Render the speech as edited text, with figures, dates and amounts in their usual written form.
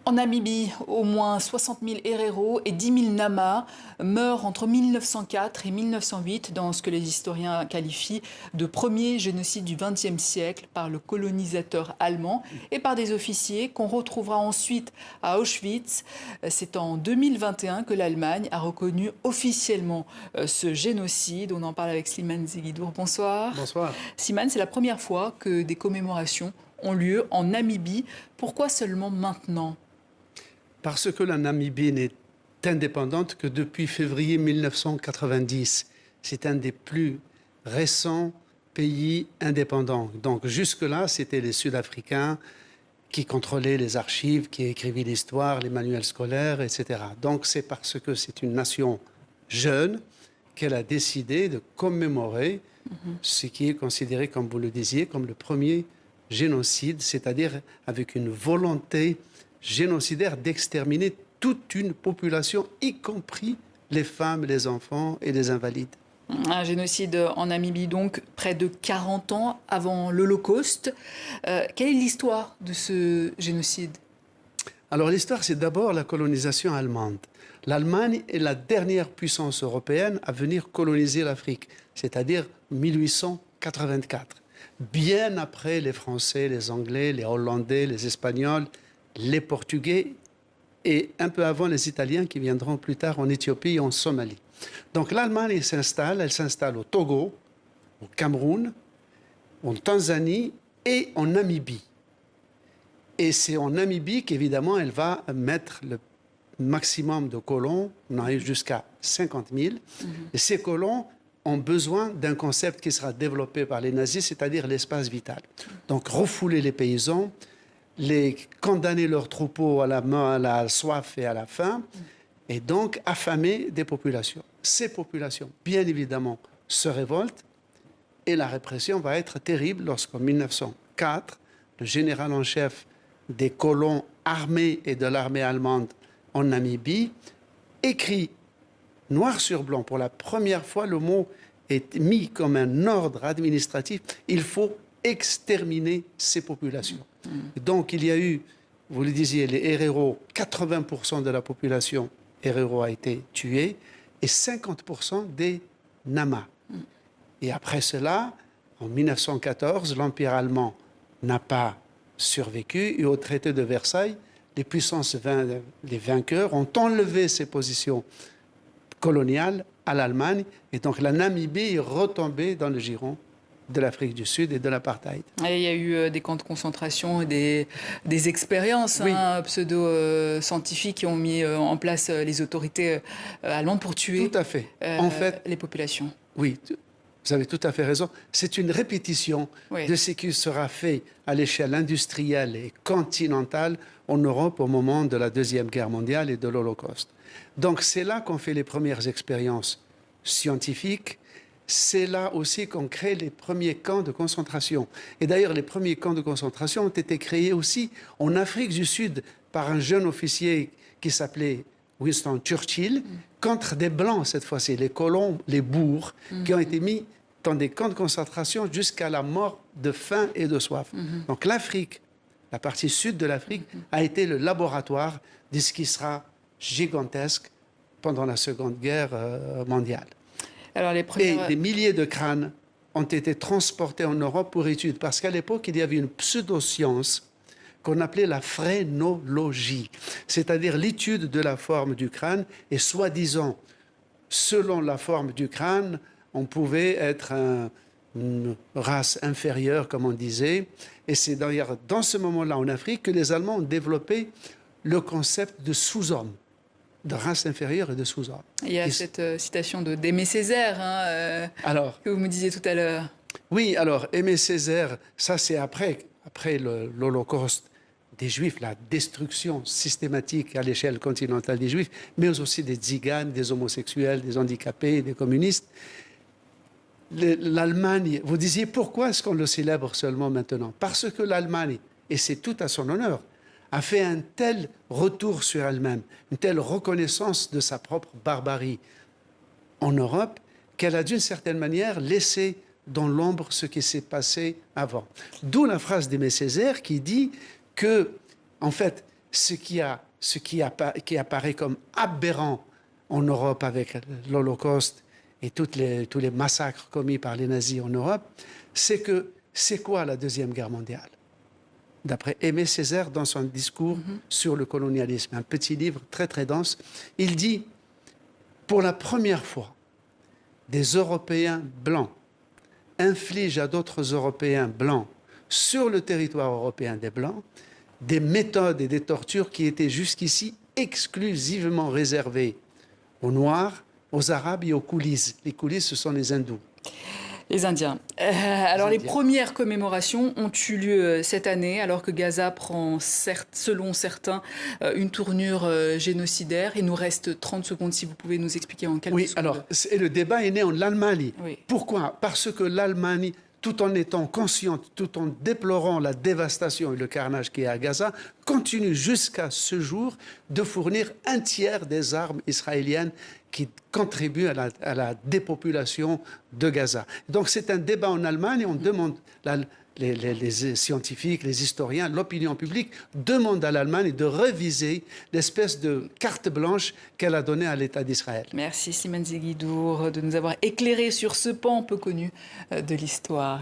En Namibie, au moins 60 000 Herero et 10 000 Nama meurent entre 1904 et 1908 dans ce que les historiens qualifient de premier génocide du XXe siècle par le colonisateur allemand et par des officiers qu'on retrouvera ensuite à Auschwitz. C'est en 2021 que l'Allemagne a reconnu officiellement ce génocide. On en parle avec Slimane Zeguidour. Bonsoir. Bonsoir. Slimane, c'est la première fois que des commémorations ont lieu en Namibie. Pourquoi seulement maintenant ? Parce que la Namibie n'est indépendante que depuis février 1990. C'est un des plus récents pays indépendants. Donc jusque-là, c'était les Sud-Africains qui contrôlaient les archives, qui écrivaient l'histoire, les manuels scolaires, etc. Donc c'est parce que c'est une nation jeune qu'elle a décidé de commémorer ce qui est considéré, comme vous le disiez, comme le premier génocide, c'est-à-dire avec une volonté génocidaire d'exterminer toute une population, y compris les femmes, les enfants et les invalides. Un génocide en Namibie, donc, près de 40 ans avant l'Holocauste. Quelle est l'histoire de ce génocide ? Alors l'histoire, c'est d'abord la colonisation allemande. L'Allemagne est la dernière puissance européenne à venir coloniser l'Afrique, c'est-à-dire 1884. Bien après les Français, les Anglais, les Hollandais, les Espagnols, les Portugais et un peu avant les Italiens qui viendront plus tard en Éthiopie et en Somalie. Donc l'Allemagne elle s'installe au Togo, au Cameroun, en Tanzanie et en Namibie. Et c'est en Namibie qu'évidemment elle va mettre le maximum de colons, on arrive jusqu'à 50 000. Et ces colons ont besoin d'un concept qui sera développé par les nazis, c'est-à-dire l'espace vital. Donc refouler les paysans, les condamner leurs troupeaux à la soif et à la faim, et donc affamer des populations. Ces populations, bien évidemment, se révoltent, et la répression va être terrible lorsqu'en 1904, le général en chef des colons armés et de l'armée allemande en Namibie écrit noir sur blanc, pour la première fois, le mot est mis comme un ordre administratif, il faut exterminer ces populations. Donc il y a eu, vous le disiez, les Herero, 80% de la population Herero a été tuée et 50% des Nama. Et après cela, en 1914, l'Empire allemand n'a pas survécu et au traité de Versailles, les puissances, les vainqueurs ont enlevé ces positions coloniales à l'Allemagne et donc la Namibie est retombée dans le giron de l'Afrique du Sud et de l'apartheid. Il y a eu des camps de concentration et des expériences pseudo-scientifiques qui ont mis en place les autorités allemandes pour tuer tout à fait. En fait, les populations. Oui, vous avez tout à fait raison. C'est une répétition de ce qui sera fait à l'échelle industrielle et continentale en Europe au moment de la Deuxième Guerre mondiale et de l'Holocauste. Donc c'est là qu'on fait les premières expériences scientifiques. C'est là aussi qu'on crée les premiers camps de concentration. Et d'ailleurs, les premiers camps de concentration ont été créés aussi en Afrique du Sud par un jeune officier qui s'appelait Winston Churchill, contre des Blancs cette fois-ci, les colons, les bourgs, qui ont été mis dans des camps de concentration jusqu'à la mort de faim et de soif. Donc l'Afrique, la partie sud de l'Afrique, a été le laboratoire de ce qui sera gigantesque pendant la Seconde Guerre mondiale. Alors, Et des milliers de crânes ont été transportés en Europe pour études, parce qu'à l'époque, il y avait une pseudo-science qu'on appelait la phrénologie, c'est-à-dire l'étude de la forme du crâne, et soi-disant, selon la forme du crâne, on pouvait être une race inférieure, comme on disait, et c'est d'ailleurs dans ce moment-là en Afrique que les Allemands ont développé le concept de sous-homme, de race inférieure et de sous-homme. Il y a cette citation d'Aimé Césaire que vous me disiez tout à l'heure. Oui, alors Aimé Césaire, ça c'est après l'Holocauste des Juifs, la destruction systématique à l'échelle continentale des Juifs, mais aussi des tziganes, des homosexuels, des handicapés, des communistes. L'Allemagne, vous disiez pourquoi est-ce qu'on le célèbre seulement maintenant? Parce que l'Allemagne, et c'est tout à son honneur, a fait un tel retour sur elle-même, une telle reconnaissance de sa propre barbarie en Europe, qu'elle a d'une certaine manière laissé dans l'ombre ce qui s'est passé avant. D'où la phrase d'Aimé Césaire qui dit que, en fait, qui apparaît comme aberrant en Europe avec l'Holocauste et tous les massacres commis par les nazis en Europe, c'est quoi la Deuxième Guerre mondiale? D'après Aimé Césaire, dans son discours sur le colonialisme, un petit livre très très dense, il dit, pour la première fois, des Européens blancs infligent à d'autres Européens blancs sur le territoire européen des Blancs des méthodes et des tortures qui étaient jusqu'ici exclusivement réservées aux Noirs, aux Arabes et aux Koulis. Les Koulis, ce sont les Hindous. Les Indiens. Alors, les premières commémorations ont eu lieu cette année, alors que Gaza prend, selon certains, une tournure génocidaire. Il nous reste 30 secondes, si vous pouvez nous expliquer en quelques secondes. Oui, alors, le débat est né en Allemagne. Oui. Pourquoi? Parce que l'Allemagne, tout en étant consciente, tout en déplorant la dévastation et le carnage qui est à Gaza, continue jusqu'à ce jour de fournir un tiers des armes israéliennes qui contribuent à la dépopulation de Gaza. Donc c'est un débat en Allemagne et on demande, les scientifiques, les historiens, l'opinion publique demandent à l'Allemagne de réviser l'espèce de carte blanche qu'elle a donnée à l'État d'Israël. Merci Siman Zeguidour de nous avoir éclairé sur ce pan peu connu de l'histoire.